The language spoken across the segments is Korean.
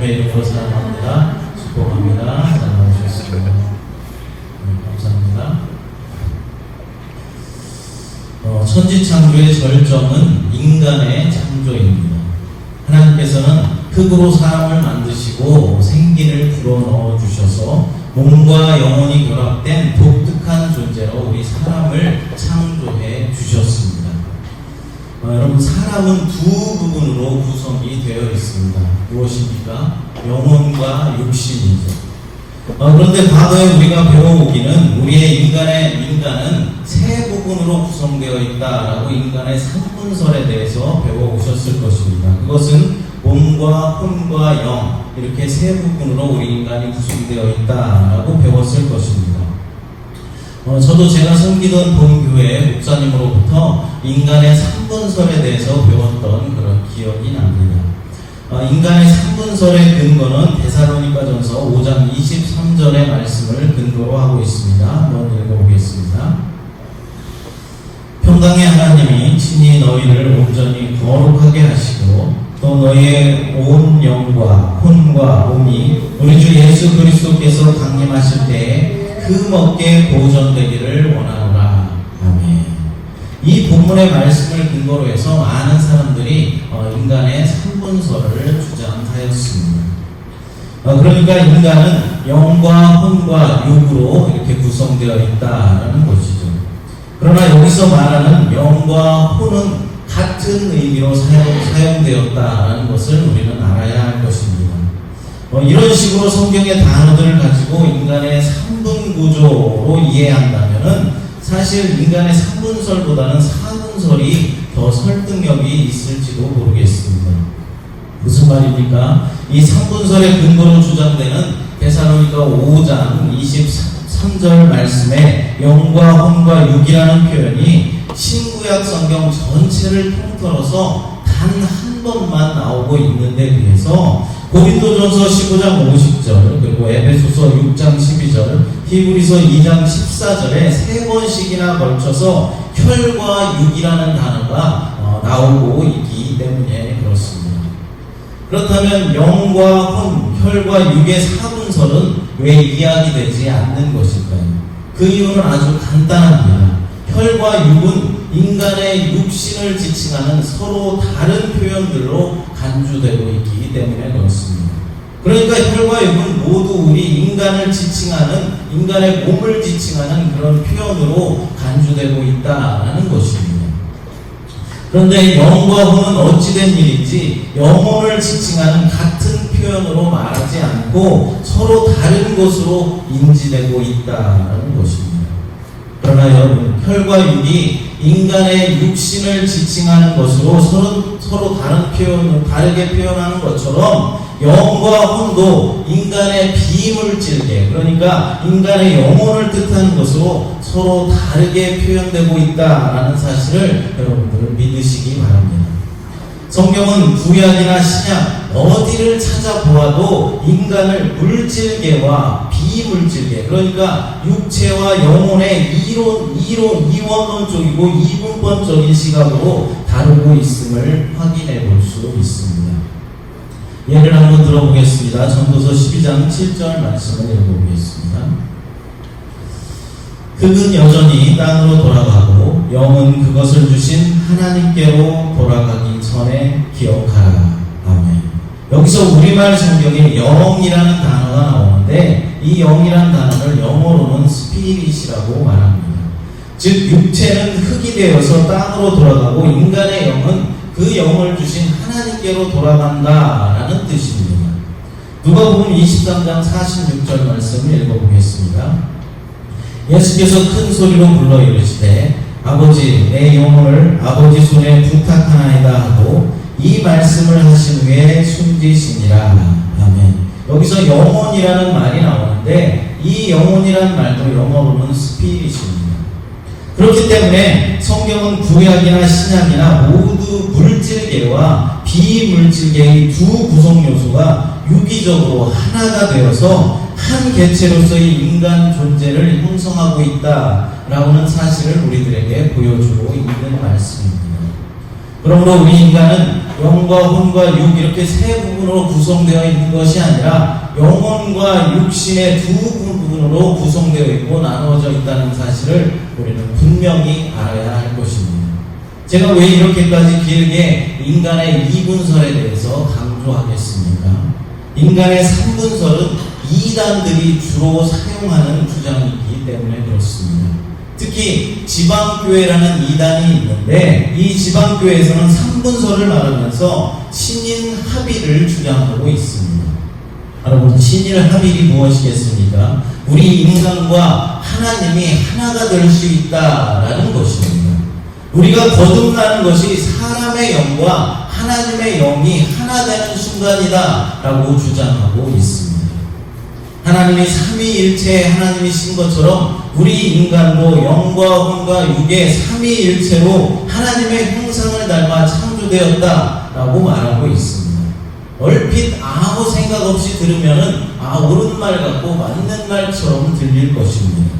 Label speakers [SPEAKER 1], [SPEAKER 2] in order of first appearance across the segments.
[SPEAKER 1] 주님의 이름으로 사랑합니다. 축복합니다. 잘 나오셨습니다. 감사합니다. 천지창조의 절정은 인간의 창조입니다. 하나님께서는 흙으로 사람을 만드시고 생기를 불어넣어 주셔서 몸과 영혼이 결합된 독특한 존재로 우리 사람을 창조해 주셨습니다. 여러분, 사람은 두 부분으로 구성이 되어 있습니다. 무엇입니까? 영혼과 육신이죠. 그런데 과거에 우리가 배워오기는 우리의 인간은 세 부분으로 구성되어 있다라고 인간의 삼분설에 대해서 배워오셨을 것입니다. 그것은 몸과 혼과 영, 이렇게 세 부분으로 우리 인간이 구성되어 있다라고 배웠을 것입니다. 저도 제가 섬기던 본교회 목사님으로부터 인간의 삼분설에 대해서 배웠던 그런 기억이 납니다. 인간의 삼분설의 근거는 데살로니가전서 5장 23절의 말씀을 근거로 하고 있습니다. 한번 읽어보겠습니다. 평강의 하나님이 친히 너희를 온전히 거룩하게 하시고 또 너희의 온 영과 혼과 몸이 우리 주 예수 그리스도께서 강림하실 때에 그 먹게 보존되기를 원하노라. 아멘. 이 본문의 말씀을 근거로 해서 많은 사람들이 인간의 삼분설을 주장하였습니다. 그러니까 인간은 영과 혼과 육으로 이렇게 구성되어 있다라는 것이죠. 그러나 여기서 말하는 영과 혼은 같은 의미로 사용되었다라는 것을 우리는 알아야 할 것입니다. 이런 식으로 성경의 단어들을 가지고 인간의 삼분 구조로 이해한다면은 사실 인간의 삼분설보다는 사분설이 더 설득력이 있을지도 모르겠습니다. 무슨 말입니까? 이 삼분설의 근거로 주장되는 데살로니가 5장 23절 말씀에 영과 혼과 육이라는 표현이 신구약 성경 전체를 통틀어서 단 한 번만 나오고 있는데 비해서 고린도전서 15장 50절, 그리고 에베소서 6장 12절, 히브리서 2장 14절에 세 번씩이나 걸쳐서 혈과 육이라는 단어가 나오고 있기 때문에 그렇습니다. 그렇다면 영과 혼, 혈과 육의 사분설은 왜 이야기되지 않는 것일까요? 그 이유는 아주 간단합니다. 혈과 육은 인간의 육신을 지칭하는 서로 다른 표현들로 간주되고 있기 때문에 그렇습니다. 그러니까 혈과 육은 모두 우리 인간을 지칭하는, 인간의 몸을 지칭하는 그런 표현으로 간주되고 있다는 것입니다. 그런데 영과 혼은 어찌된 일인지 영혼을 지칭하는 같은 표현으로 말하지 않고 서로 다른 것으로 인지되고 있다는 것입니다. 그러나 여러분, 혈과 육이 인간의 육신을 지칭하는 것으로 서로 다르게 표현하는 것처럼 영과 혼도 인간의 비물질계, 그러니까 인간의 영혼을 뜻하는 것으로 서로 다르게 표현되고 있다라는 사실을 여러분들은 믿으시기 바랍니다. 성경은 구약이나 신약 어디를 찾아보아도 인간을 물질계와 비물질계, 그러니까 육체와 영혼의 이원론적이고 이분법적인 시각으로 다루고 있음을 확인해 볼 수 있습니다. 예를 한번 들어보겠습니다. 전도서 12장 7절 말씀을 읽어보겠습니다. 흙은 여전히 땅으로 돌아가고 영은 그것을 주신 하나님께로 돌아가기 전에 기억하라. 아멘. 여기서 우리말 성경에 영이라는 단어가 나오는데 이 영이라는 단어를 영어로는 스피릿이라고 말합니다. 즉 육체는 흙이 되어서 땅으로 돌아가고 인간의 영은 그 영을 주신 하나님께로 돌아간다라는 뜻입니다. 누가복음 23장 46절 말씀을 읽어보겠습니다. 예수께서 큰 소리로 불러 이르시되 아버지, 내 영혼을 아버지 손에 부탁하나이다 하고 이 말씀을 하신 후에 숨지시니라. 아멘. 여기서 영혼이라는 말이 나오는데 이 영혼이라는 말도 영어로는 스피릿입니다. 그렇기 때문에 성경은 구약이나 신약이나 모두 물질계와 비물질계의 두 구성 요소가 유기적으로 하나가 되어서 한 개체로서의 인간 존재를 형성하고 있다라는 사실을 우리들에게 보여주고 있는 말씀입니다. 그러므로 우리 인간은 영과 혼과 육 이렇게 세 부분으로 구성되어 있는 것이 아니라 영혼과 육신의 두 부분으로 구성되어 있고 나누어져 있다는 사실을 우리는 분명히 알아야 할 것입니다. 제가 왜 이렇게까지 길게 인간의 이분설에 대해서 강조하겠습니까? 인간의 삼분설은 이단들이 주로 사용하는 주장이기 때문에 그렇습니다. 특히 지방교회라는 이단이 있는데 이 지방교회에서는 삼분설을 말하면서 신인합의를 주장하고 있습니다. 여러분, 신인합의이 무엇이겠습니까? 우리 인간과 하나님이 하나가 될 수 있다라는 것입니다. 우리가 거듭나는 것이 사람의 영과 하나님의 영이 하나 되는 순간이다 라고 주장하고 있습니다. 하나님이 삼위일체의 하나님이신 것처럼 우리 인간도 영과 혼과 육의 삼위일체로 하나님의 형상을 닮아 창조되었다 라고 말하고 있습니다. 얼핏 아무 생각 없이 들으면은 옳은 말 같고 맞는 말처럼 들릴 것입니다.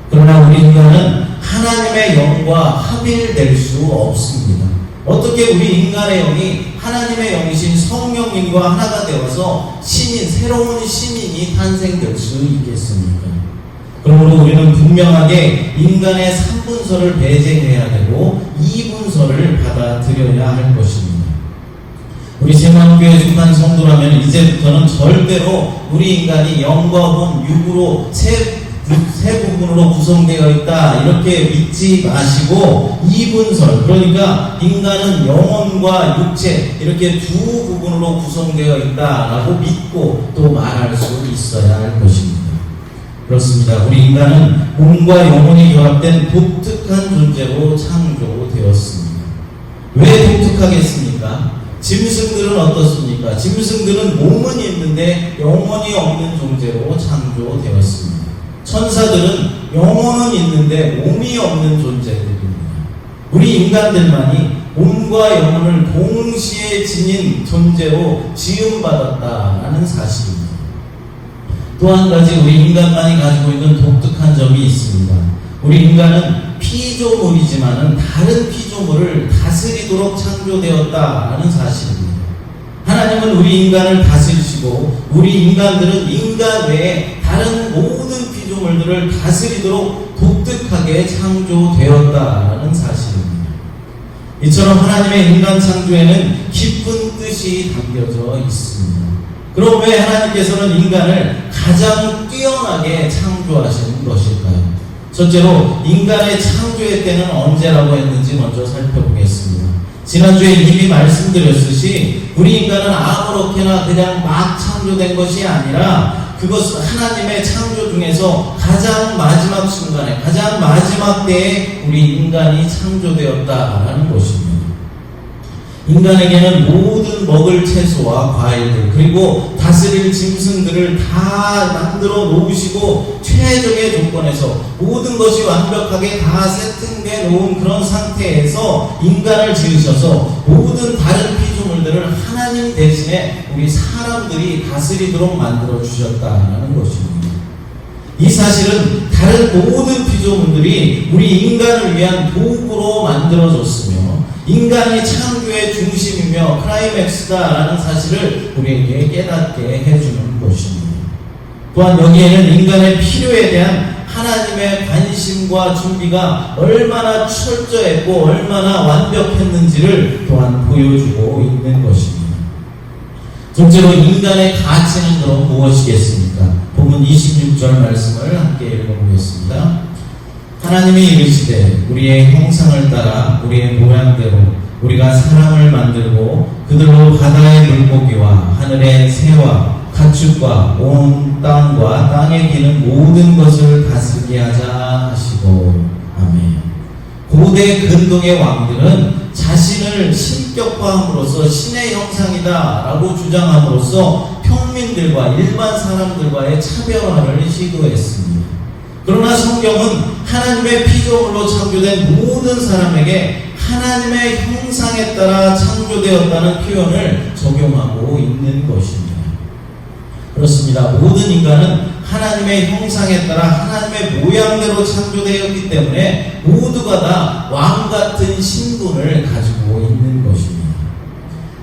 [SPEAKER 1] 그러나 우리 인간은 하나님의 영과 합일될 수 없습니다. 어떻게 우리 인간의 영이 하나님의 영이신 성령님과 하나가 되어서 새로운 신인이 탄생될 수 있겠습니까? 그러므로 우리는 분명하게 인간의 삼분설을 배제해야 되고 이분설을 받아들여야 할 것입니다. 우리 새마음교회 속한 성도라면 이제부터는 절대로 우리 인간이 영과 혼, 육으로 세 부분으로 구성되어 있다 이렇게 믿지 마시고 이분설, 그러니까 인간은 영혼과 육체 이렇게 두 부분으로 구성되어 있다라고 믿고 또 말할 수 있어야 할 것입니다. 그렇습니다. 우리 인간은 몸과 영혼이 결합된 독특한 존재로 창조되었습니다. 왜 독특하겠습니까? 짐승들은 어떻습니까? 짐승들은 몸은 있는데 영혼이 없는 존재로 창조되었습니다. 천사들은 영혼은 있는데 몸이 없는 존재들입니다. 우리 인간들만이 몸과 영혼을 동시에 지닌 존재로 지음받았다라는 사실입니다. 또 한 가지 우리 인간만이 가지고 있는 독특한 점이 있습니다. 우리 인간은 피조물이지만은 다른 피조물을 다스리도록 창조되었다라는 사실입니다. 하나님은 우리 인간을 다스리시고 우리 인간들은 인간 외에 다른 모든 피조물들을 다스리도록 독특하게 창조되었다라는 사실입니다. 이처럼 하나님의 인간 창조에는 깊은 뜻이 담겨져 있습니다. 그럼 왜 하나님께서는 인간을 가장 뛰어나게 창조하신 것일까요? 첫째로 인간의 창조의 때는 언제라고 했는지 먼저 살펴보겠습니다. 지난주에 이미 말씀드렸듯이 우리 인간은 아무렇게나 그냥 막 창조된 것이 아니라 그것은 하나님의 창조 중에서 가장 마지막 순간에 가장 마지막 때에 우리 인간이 창조되었다라는 것입니다. 인간에게는 모든 먹을 채소와 과일들 그리고 다스릴 짐승들을 다 만들어 놓으시고 최적의 조건에서 모든 것이 완벽하게 다 세팅되어 놓은 그런 상태에서 인간을 지으셔서 모든 다른 피조물들을 하나님 대신에 우리 사람들이 다스리도록 만들어 주셨다는 것입니다. 이 사실은 다른 모든 피조물들이 우리 인간을 위한 도구로 만들어졌으며 인간이 창조의 중심이며 클라이맥스다라는 사실을 우리에게 깨닫게 해주는 것입니다. 또한 여기에는 인간의 필요에 대한 하나님의 관심과 준비가 얼마나 철저했고 얼마나 완벽했는지를 또한 보여주고 있는 것입니다. 둘째로 인간의 가치는 그럼 무엇이겠습니까? 본문 26절 말씀을 함께 읽어보겠습니다. 하나님이 이르시되 우리의 형상을 따라 우리의 모양대로 우리가 사람을 만들고 그들로 바다의 물고기와 하늘의 새와 가축과 온 땅과 땅에 기는 모든 것을 다스리게 하자 하시고 아멘. 고대 근동의 왕들은 자신을 신격화함으로써 신의 형상이다 라고 주장함으로써 평민들과 일반 사람들과의 차별화를 시도했습니다. 그러나 성경은 하나님의 피조물로 창조된 모든 사람에게 하나님의 형상에 따라 창조되었다는 표현을 적용하고 있는 것입니다. 그렇습니다. 모든 인간은 하나님의 형상에 따라 하나님의 모양대로 창조되었기 때문에 모두가 다 왕같은 신분을 가지고 있는 것입니다.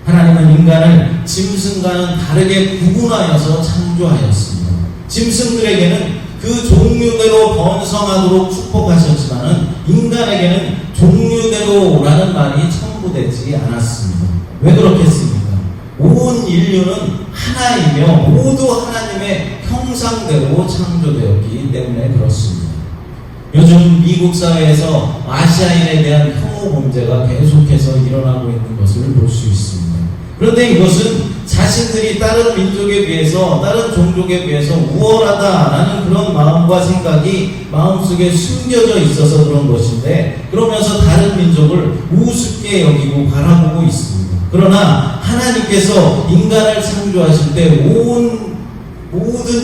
[SPEAKER 1] 하나님은 인간을 짐승과는 다르게 구분하여서 창조하였습니다. 짐승들에게는 그 종류대로 번성하도록 축복하셨지만은 인간에게는 종류대로라는 말이 첨부되지 않았습니다. 왜 그렇겠습니까? 온 인류는 하나이며 모두 하나님의 형상대로 창조되었기 때문에 그렇습니다. 요즘 미국 사회에서 아시아인에 대한 혐오 범죄가 계속해서 일어나고 있는 것을 볼 수 있습니다. 그런데 이것은 자신들이 다른 민족에 비해서, 다른 종족에 비해서 우월하다라는 그런 마음과 생각이 마음속에 숨겨져 있어서 그런 것인데, 그러면서 다른 민족을 우습게 여기고 바라보고 있습니다. 그러나 하나님께서 인간을 창조하실 때 모든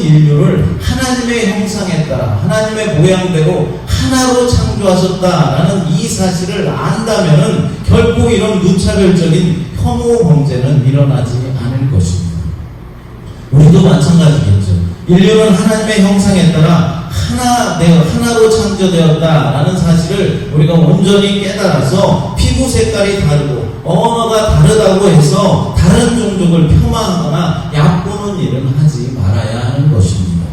[SPEAKER 1] 인류를 하나님의 형상에 따라 하나님의 모양대로 하나로 창조하셨다라는 이 사실을 안다면은 결코 이런 무차별적인 혐오 범죄는 일어나지 않을 것입니다. 우리도 마찬가지겠죠. 인류는 하나님의 형상에 따라 하나로 창조되었다라는 사실을 우리가 온전히 깨달아서 피부 색깔이 다르고 언어가 다르다고 해서 다른 종족을 폄하하거나 얕보는 일은 하지 말아야 하는 것입니다.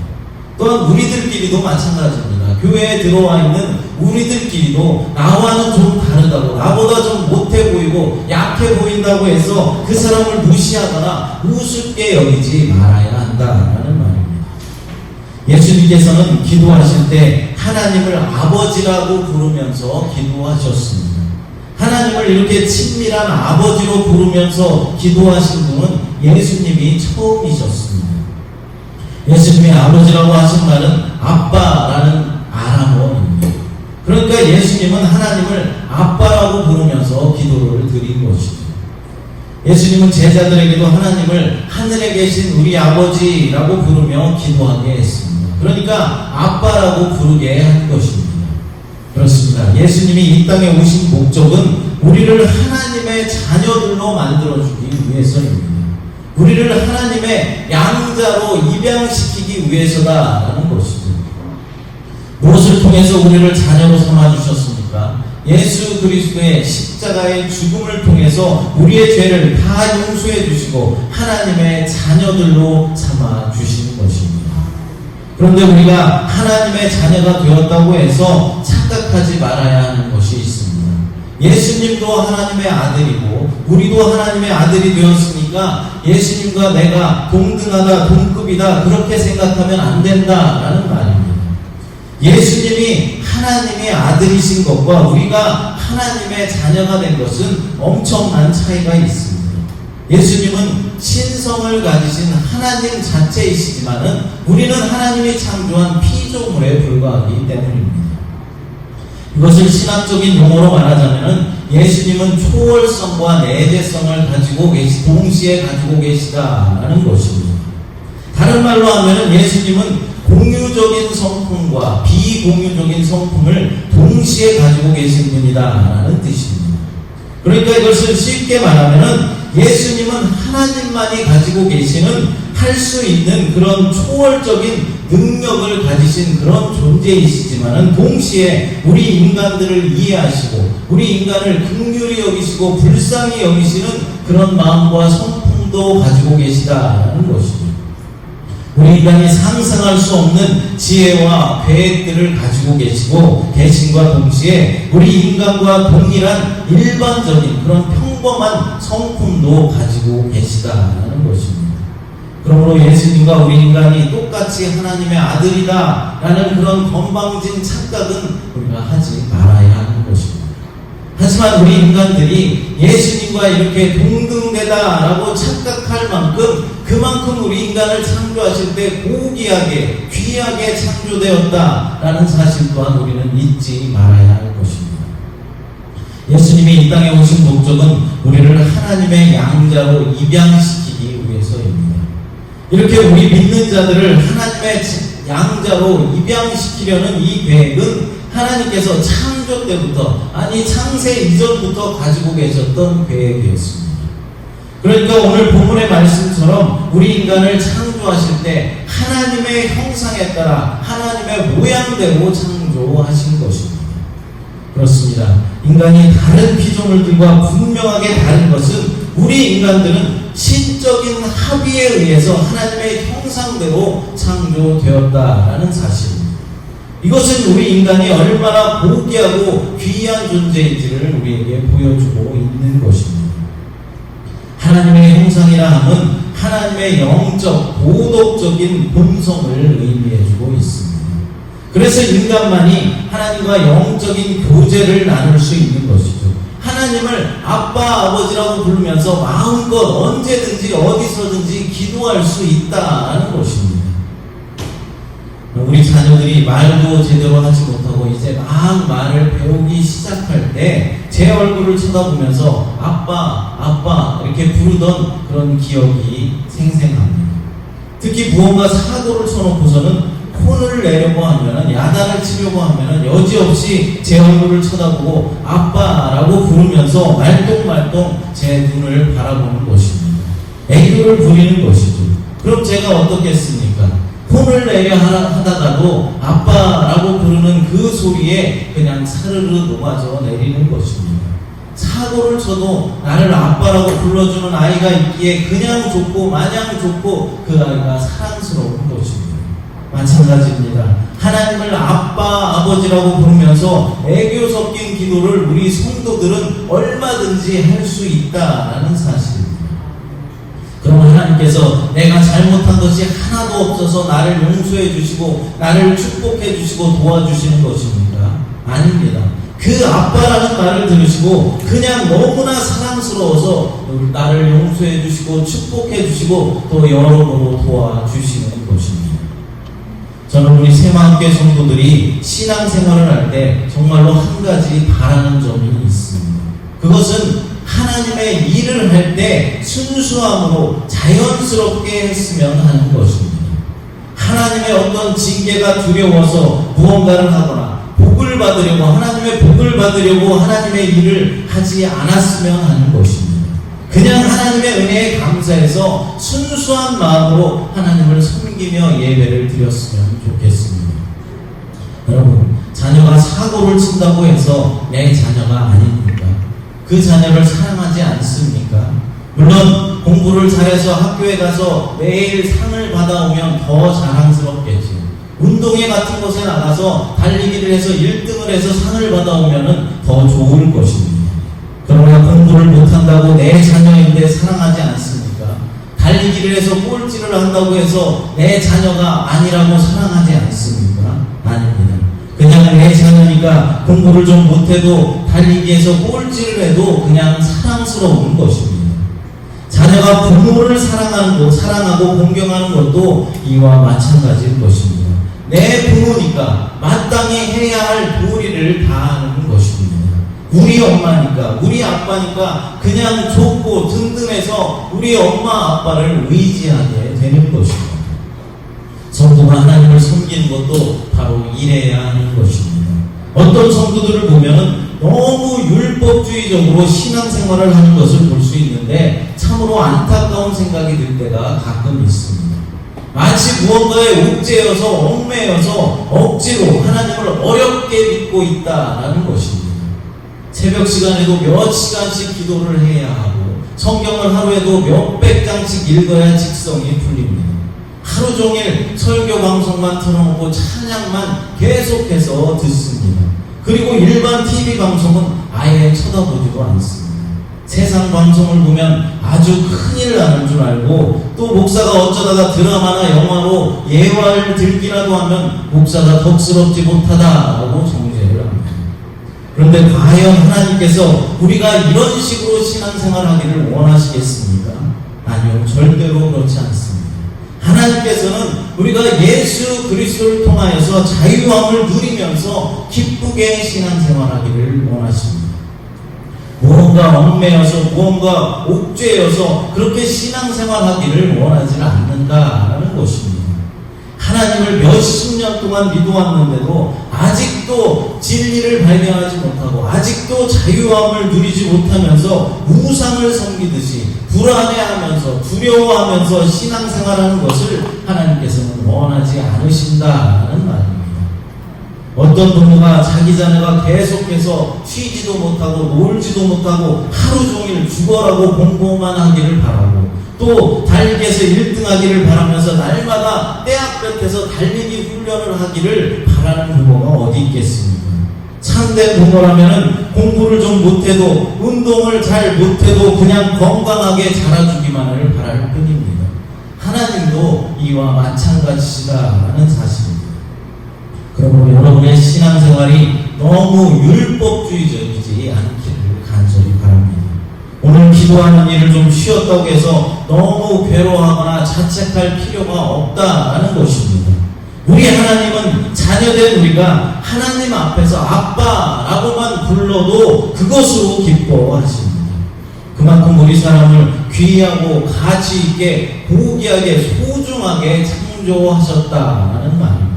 [SPEAKER 1] 또한 우리들끼리도 마찬가지입니다. 교회에 들어와 있는 우리들끼리도 나와는 좀 다르다고, 나보다 좀 못해 보이고 약해 보인다고 해서 그 사람을 무시하거나 우습게 여기지 말아야 한다라는 말입니다. 예수님께서는 기도하실 때 하나님을 아버지라고 부르면서 기도하셨습니다. 하나님을 이렇게 친밀한 아버지로 부르면서 기도하신 분은 예수님이 처음이셨습니다. 예수님의 아버지라고 하신 말은 아빠라는 아람어입니다. 그러니까 예수님은 하나님을 아빠라고 부르면서 기도를 드린 것이죠. 예수님은 제자들에게도 하나님을 하늘에 계신 우리 아버지라고 부르며 기도하게 했습니다. 그러니까 아빠라고 부르게 한 것입니다. 그렇습니다. 예수님이 이 땅에 오신 목적은 우리를 하나님의 자녀들로 만들어주기 위해서입니다. 우리를 하나님의 양자로 입양시키기 위해서다라는 것이죠. 무엇을 통해서 우리를 자녀로 삼아주셨습니까? 예수 그리스도의 십자가의 죽음을 통해서 우리의 죄를 다 용서해 주시고 하나님의 자녀들로 삼아주시는 것입니다. 그런데 우리가 하나님의 자녀가 되었다고 해서 착각하지 말아야 하는 것이 있습니다. 예수님도 하나님의 아들이고 우리도 하나님의 아들이 되었으니까 예수님과 내가 동등하다, 동급이다 그렇게 생각하면 안 된다라는 말입니다. 예수님이 하나님의 아들이신 것과 우리가 하나님의 자녀가 된 것은 엄청난 차이가 있습니다. 예수님은 신성을 가지신 하나님 자체이시지만은 우리는 하나님이 창조한 피조물에 불과하기 때문입니다. 이것을 신학적인 용어로 말하자면은 예수님은 초월성과 내재성을 동시에 가지고 계시다라는 것입니다. 다른 말로 하면은 예수님은 공유적인 성품과 비공유적인 성품을 동시에 가지고 계신 분이다라는 뜻입니다. 그러니까 이것을 쉽게 말하면은 예수님은 하나님만이 가지고 계시는 할 수 있는 그런 초월적인 능력을 가지신 그런 존재이시지만은 동시에 우리 인간들을 이해하시고 우리 인간을 긍휼히 여기시고 불쌍히 여기시는 그런 마음과 성품도 가지고 계시다라는 것이죠. 우리 인간이 상상할 수 없는 지혜와 계획들을 가지고 계신과 동시에 우리 인간과 동일한 일반적인 그런 평범한 성품도 가지고 계시다라는 것입니다. 그러므로 예수님과 우리 인간이 똑같이 하나님의 아들이다라는 그런 건방진 착각은 우리가 하지 말아야 하는 것입니다. 하지만 우리 인간들이 예수님과 이렇게 동등되다라고 착각할 만큼 그만큼 우리 인간을 창조하실 때 고귀하게 귀하게 창조되었다라는 사실 또한 우리는 잊지 말아야 할 것입니다. 예수님이 이 땅에 오신 목적은 우리를 하나님의 양자로 입양시키기 위해서입니다. 이렇게 우리 믿는 자들을 하나님의 양자로 입양시키려는 이 계획은 하나님께서 창조 때부터, 아니 창세 이전부터 가지고 계셨던 계획이었습니다. 그러니까 오늘 본문의 말씀처럼 우리 인간을 창조하실 때 하나님의 형상에 따라 하나님의 모양대로 창조하신 것입니다. 그렇습니다. 인간이 다른 피조물들과 분명하게 다른 것은 우리 인간들은 신적인 합의에 의해서 하나님의 형상대로 창조되었다라는 사실입니다. 이것은 우리 인간이 얼마나 고귀하고 귀한 존재인지를 우리에게 보여주고 있는 것입니다. 하나님의 형상이라 함은 하나님의 영적, 도덕적인 본성을 의미해주고 있습니다. 그래서 인간만이 하나님과 영적인 교제를 나눌 수 있는 것이죠. 하나님을 아빠, 아버지라고 부르면서 마음껏 언제든지 어디서든지 기도할 수 있다는 것입니다. 우리 자녀들이 말도 제대로 하지 못하고 이제 막 말을 배우기 시작할 때 제 얼굴을 쳐다보면서 아빠, 아빠 이렇게 부르던 그런 기억이 생생합니다. 특히 무언가 사고를 쳐놓고서는 혼을 내려고 하면은, 야단을 치려고 하면은 여지없이 제 얼굴을 쳐다보고 아빠라고 부르면서 말똥말똥 제 눈을 바라보는 것입니다. 애교를 부리는 것이죠. 그럼 제가 어떻게 했습니까? 혼을 내려 하다가도 아빠라고 부르는 그 소리에 그냥 사르르 녹아져 내리는 것입니다. 사고를 쳐도 나를 아빠라고 불러주는 아이가 있기에 그냥 좋고 마냥 좋고 그 아이가 사랑스러운 것입니다. 마찬가지입니다. 하나님을 아빠, 아버지라고 부르면서 애교 섞인 기도를 우리 성도들은 얼마든지 할 수 있다라는 사실입니다. 그럼 하나님께서 내가 잘못한 것이 하나도 없어서 나를 용서해 주시고 나를 축복해 주시고 도와주시는 것입니까? 아닙니다. 그 아빠라는 말을 들으시고 그냥 너무나 사랑스러워서 나를 용서해 주시고 축복해 주시고 또 여러모로 도와주시는 것입니다. 저는 우리 새마음교회 성도들이 신앙생활을 할 때 정말로 한 가지 바라는 점이 있습니다. 그것은 하나님의 일을 할 때 순수함으로 자연스럽게 했으면 하는 것입니다. 하나님의 어떤 징계가 두려워서 무언가를 하거나 복을 받으려고, 하나님의 복을 받으려고 하나님의 일을 하지 않았으면 하는 것입니다. 그냥 하나님의 은혜에 감사해서 순수한 마음으로 하나님을 섬기며 예배를 드렸으면 좋겠습니다. 여러분, 자녀가 사고를 친다고 해서 내 자녀가 아닙니까? 그 자녀를 사랑하지 않습니까? 물론 공부를 잘해서 학교에 가서 매일 상을 받아오면 더 자랑스럽겠죠. 운동회 같은 곳에 나가서 달리기를 해서 1등을 해서 상을 받아오면 더 좋을 것입니다. 그러나 공부를 못한다고 내 자녀인데 사랑하지 않습니까? 달리기를 해서 꼴찌를 한다고 해서 내 자녀가 아니라고 사랑하지 않습니까? 아닙니다. 그냥 내 자녀니까 공부를 좀 못해도 달리기에서 꼴찌를 해도 그냥 사랑스러운 것입니다. 자녀가 부모를 사랑하고 공경하는 것도 이와 마찬가지인 것입니다. 내 부모니까 마땅히 해야 할 도리를 다하는 것입니다. 우리 엄마니까, 우리 아빠니까 그냥 좋고 든든해서 우리 엄마 아빠를 의지하게 되는 것입니다. 성도가 하나님을 섬기는 것도 바로 이래야 하는 것입니다. 어떤 성도들을 보면 너무 율법주의적으로 신앙생활을 하는 것을 볼 수 있는데 참으로 안타까운 생각이 들 때가 가끔 있습니다. 마치 무언가에 옥죄어서 얽매여서 억지로 하나님을 어렵게 믿고 있다라는 것입니다. 새벽 시간에도 몇 시간씩 기도를 해야 하고 성경을 하루에도 몇백 장씩 읽어야 직성이 풀립니다. 하루 종일 설교 방송만 틀어놓고 찬양만 계속해서 듣습니다. 그리고 일반 TV 방송은 아예 쳐다보지도 않습니다. 세상 방송을 보면 아주 큰일 나는 줄 알고 또 목사가 어쩌다가 드라마나 영화로 예화를 들기라도 하면 목사가 덕스럽지 못하다라고 정죄를 합니다. 그런데 과연 하나님께서 우리가 이런 식으로 신앙생활하기를 원하시겠습니까? 아니요, 절대로 그렇지 않습니다. 하나님께서는 우리가 예수 그리스도를 통하여서 자유함을 누리면서 기쁘게 신앙생활하기를 원하십니다. 무언가 얽매여서 무언가 옥죄여서 그렇게 신앙생활하기를 원하지 않는다라는 것입니다. 하나님을 몇십 년 동안 믿어왔는데도 아직도 진리를 발견하지 못하고 아직도 자유함을 누리지 못하면서 우상을 섬기듯이 불안해하면서 두려워하면서 신앙생활하는 것을 하나님께서는 원하지 않으신다는 말입니다. 어떤 부모가 자기 자녀가 계속해서 쉬지도 못하고 놀지도 못하고 하루 종일 죽어라고 공부만 하기를 바라고 또 달리기에서 1등 하기를 바라면서 날마다 떼앞볕에서 달리기 훈련을 하기를 바라는 부모가 어디 있겠습니까? 참된 부모라면 공부를 좀 못해도 운동을 잘 못해도 그냥 건강하게 자라주기만을 바랄 뿐입니다. 하나님도 이와 마찬가지시다라는 사실입니다. 그러므로 여러분의 신앙생활이 너무 율법주의적이지 않기를 간절히 바랍니다. 오늘 기도하는 일을 좀 쉬었다고 해서 너무 괴로워하거나 자책할 필요가 없다라는 것입니다. 우리 하나님은 자녀된 우리가 하나님 앞에서 아빠라고만 불러도 그것으로 기뻐하십니다. 그만큼 우리 사람을 귀하고 가치 있게 고귀하게 소중하게 창조하셨다라는 말입니다.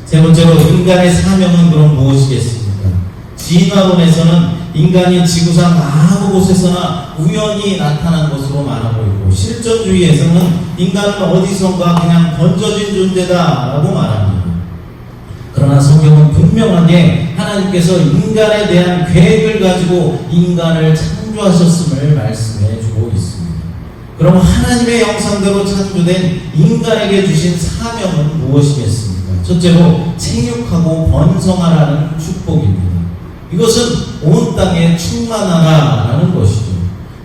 [SPEAKER 1] 세 번째로 인간의 사명은 그럼 무엇이겠습니까? 진화론에서는 인간이 지구상 아무 곳에서나 우연히 나타난 것으로 말하고 있고 실존주의에서는 인간은 어디선가 그냥 던져진 존재다라고 말합니다. 그러나 성경은 분명하게 하나님께서 인간에 대한 계획을 가지고 인간을 창조하셨음을 말씀해 주고 있습니다. 그럼 하나님의 형상대로 창조된 인간에게 주신 사명은 무엇이겠습니까? 첫째로 생육하고 번성하라는 축복입니다. 이것은 온 땅에 충만하라는 것이죠.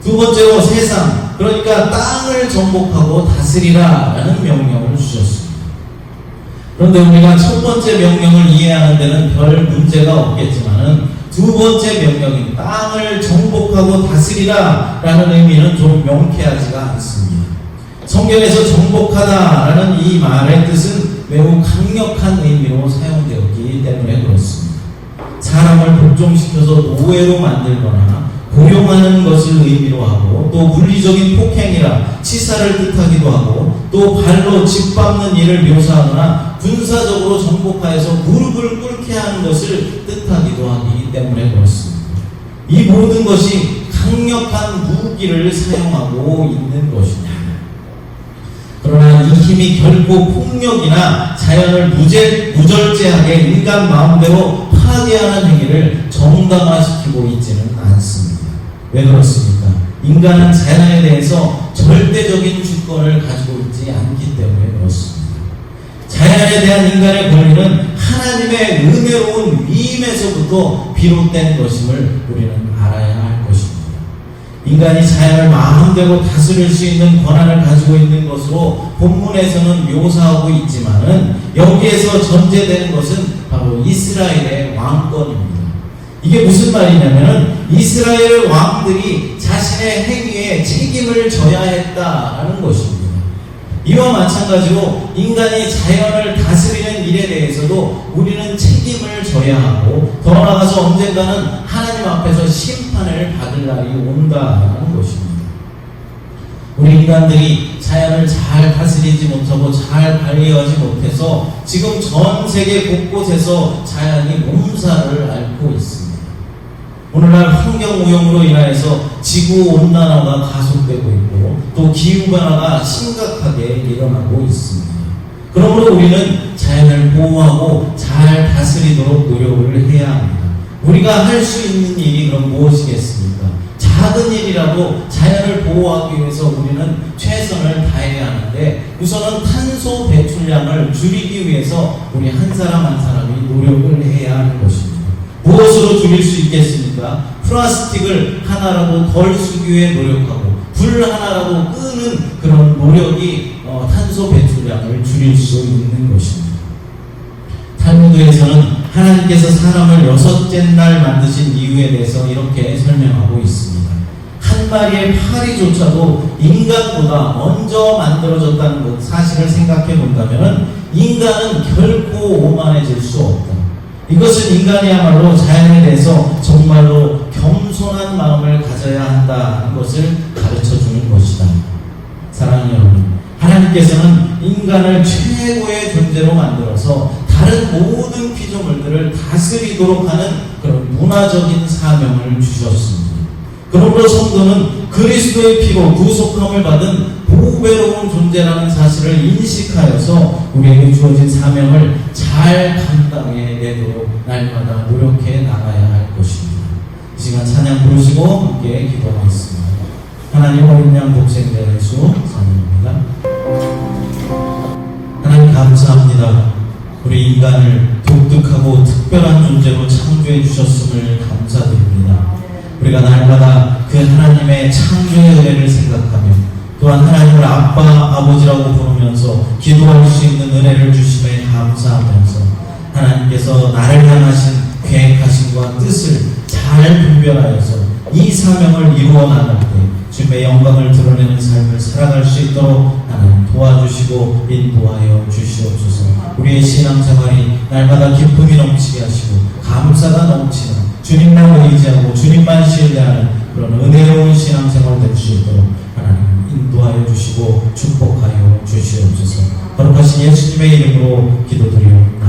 [SPEAKER 1] 두 번째로 세상, 그러니까 땅을 정복하고 다스리라라는 명령을 주셨습니다. 그런데 우리가 첫 번째 명령을 이해하는 데는 별 문제가 없겠지만은 두 번째 명령인 땅을 정복하고 다스리라라는 의미는 좀 명쾌하지가 않습니다. 성경에서 정복하다라는 이 말의 뜻은 매우 강력한 의미로 사용되었기 때문에 그렇습니다. 사람을 복종시켜서 노예로 만들거나 고용하는 것을 의미로 하고 또 물리적인 폭행이라 치사를 뜻하기도 하고 또 발로 짓밟는 일을 묘사하거나 군사적으로 정복하여서 무릎을 꿇게 하는 것을 뜻하기도 하기 때문에 그렇습니다. 이 모든 것이 강력한 무기를 사용하고 있는 것입니다. 그러나 이 힘이 결코 폭력이나 자연을 무절제하게 인간 마음대로 파괴하는 행위를 정당화시키고 있지는 않습니다. 왜 그렇습니까? 인간은 자연에 대해서 절대적인 주권을 가지고 있지 않기 때문에 그렇습니다. 자연에 대한 인간의 권리는 하나님의 은혜로운 위임에서부터 비롯된 것임을 우리는 알아야 할 것입니다. 인간이 자연을 마음대로 다스릴 수 있는 권한을 가지고 있는 것으로 본문에서는 묘사하고 있지만은 여기에서 전제되는 것은 바로 이스라엘의 왕권입니다. 이게 무슨 말이냐면은 이스라엘 왕들이 자신의 행위에 책임을 져야 했다라는 것입니다. 이와 마찬가지로 인간이 자연을 다스리는 일에 대해서도 우리는 책임을 져야 하고 더 나아가서 언젠가는 하나님 앞에서 심판을 받을 날이 온다는 것입니다. 우리 인간들이 자연을 잘 다스리지 못하고 잘 관리하지 못해서 지금 전 세계 곳곳에서 자연이 몸살을 앓고 있습니다. 오늘날 환경오염으로 인하여서 지구온난화가 가속되고 있고 또 기후변화가 심각하게 일어나고 있습니다. 그러므로 우리는 자연을 보호하고 잘 다스리도록 노력을 해야 합니다. 우리가 할 수 있는 일이 그럼 무엇이겠습니까? 작은 일이라도 자연을 보호하기 위해서 우리는 최선을 다해야 하는데 우선은 탄소 배출량을 줄이기 위해서 우리 한 사람 한 사람이 노력을 해야 하는 것입니다. 무엇으로 줄일 수 있겠습니까? 플라스틱을 하나라도 덜 쓰기 위해 노력하고 불 하나라도 끄는 그런 노력이 탄소 배출량을 줄일 수 있는 것입니다. 탈무드에서는 하나님께서 사람을 6째 날 만드신 이유에 대해서 이렇게 설명하고 있습니다. 한 마리의 파리조차도 인간보다 먼저 만들어졌다는 사실을 생각해 본다면 인간은 결코 오만해질 수 없다. 이것은 인간이야말로 자연에 대해서 정말로 겸손한 마음을 가져야 한다는 것을 가르쳐 주는 것이다. 사랑하는 여러분, 하나님 하나님께서는 인간을 최고의 존재로 만들어서 다른 모든 피조물들을 다스리도록 하는 그런 문화적인 사명을 주셨습니다. 그러므로 성도는 그리스도의 피로 구속함을 받은 보배로운 존재라는 사실을 인식하여서 우리에게 주어진 사명을 잘 감당해내도록 날마다 노력해 나가야 할 것입니다. 이 시간 찬양 부르시고 함께 기도하겠습니다. 하나님 어린 양 독생자 예수 찬양합니다. 하나님 감사합니다. 우리 인간을 독특하고 특별한 존재로 창조해 주셨음을 감사드립니다. 우리가 날마다 그 하나님의 창조의 은혜를 생각하며 또한 하나님을 아빠, 아버지라고 부르면서 기도할 수 있는 은혜를 주심에 감사하면서 하나님께서 나를 향하신 계획하심과 뜻을 잘 분별하여서 이 사명을 이루어 나갈 때 주님의 영광을 드러내는 삶을 살아갈 수 있도록 하나님 도와주시고 인도하여 주시옵소서. 우리의 신앙생활이 날마다 기쁨이 넘치게 하시고 감사가 넘치는 주님만 의지하고 주님만 신뢰하는 그런 은혜로운 신앙생활 될 수 있도록 하나님 인도하여 주시고 축복하여 주시옵소서. 거룩하신 예수님의 이름으로 기도드리옵나이다.